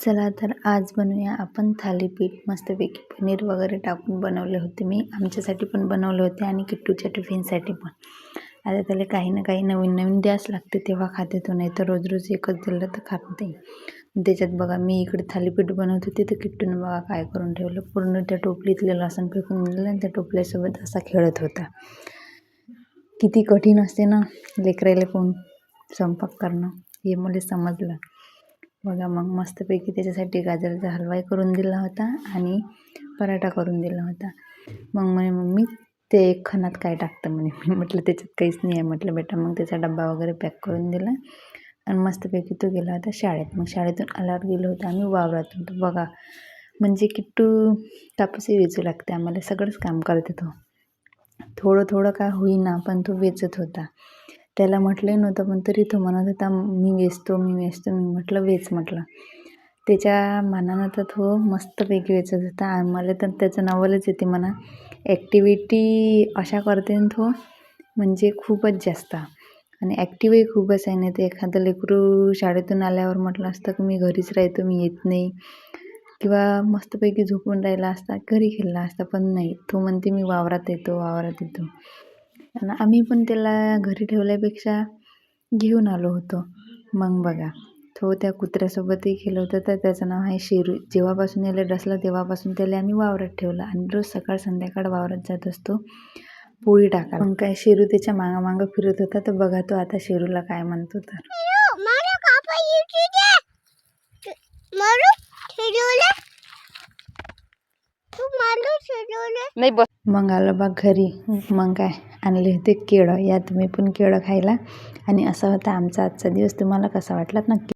चला तर आज बनवूया आपण थालीपीठ. मस्तपैकी पनीर वगैरे टाकून बनवले होते. मी आमच्यासाठी पण बनवले होते आणि किट्टूच्या टिफिनसाठी पण. आता त्याला काही ना काही नवीन नवीन द्यास लागते, तेव्हा खाते तो, नाही तर रोज रोज एकच दिलं तर खात नाही. त्याच्यात बघा मी इकडे थालीपीठ बनवत होते, तर किट्टूनं बघा काय करून ठेवलं, पूर्ण त्या टोपलीतलं लसूण फेकून दिलं आणि त्या टोपल्यासोबत असा खेळत होता. किती कठीण असते ना लेकरायला कोण स्वयंपाक करणं, हे मला समजलं. बघा मग मस्तपैकी त्याच्यासाठी गाजराचा हलवाही करून दिला होता आणि पराठा करून दिला होता. मग म्हणे मम्मी ते एक खणात काय टाकतं म्हणे. मी म्हटलं त्याच्यात काहीच नाही आहे म्हटलं बेटा. मग त्याचा डब्बा वगैरे पॅक करून दिला आणि मस्तपैकी तो गेला होता शाळेत. मग शाळेतून आल्यावर गेलो होतो आम्ही वावरात होतो. बघा म्हणजे किट्टू कापूसही वेचू लागते आम्हाला, सगळंच काम करते तो. थोडं थोडं काय होईना पण तो वेचत होता. त्याला म्हटलं नव्हतं पण तरी तो म्हणत होता मी वेचतो. मी म्हटलं वेच म्हटलं. त्याच्या मानानं तर तो मस्तपैकी वेचत होता. आम्हाला तर त्याचं नावलंच येते म्हणा. ॲक्टिव्हिटी अशा करते तो म्हणजे खूपच जास्त, आणि ॲक्टिव्हही खूपच आहे. नाही तर एखादं लेकरू शाळेतून आल्यावर म्हटलं असतं की मी घरीच राहतो, मी येत नाही, किंवा मस्तपैकी झोपून राहिला असता, घरी खेळला असता. पण नाही, तो म्हणते मी वावरात येतो. आणि आम्ही पण त्याला घरी ठेवल्यापेक्षा घेऊन आलो होतो. मग बघा तो त्या कुत्र्यासोबतही खेळत होता. तर त्याचं नाव आहे शेरू. जेव्हापासून याला डसलं तेव्हापासून त्याला आम्ही वावरात ठेवलं आणि रोज सकाळ संध्याकाळ वावरात जात असतो पोळी टाकायला. मग काय शेरू त्याच्या मागं फिरत होता. तर बघा तो आता शेरूला काय म्हणतो तर नाही बस. मग आलं बघ घरी. मग काय आणले होते केळं. या तुम्ही पण केळं खायला. आणि असा होता आमचा आजचा दिवस. तुम्हाला कसा वाटला नक्की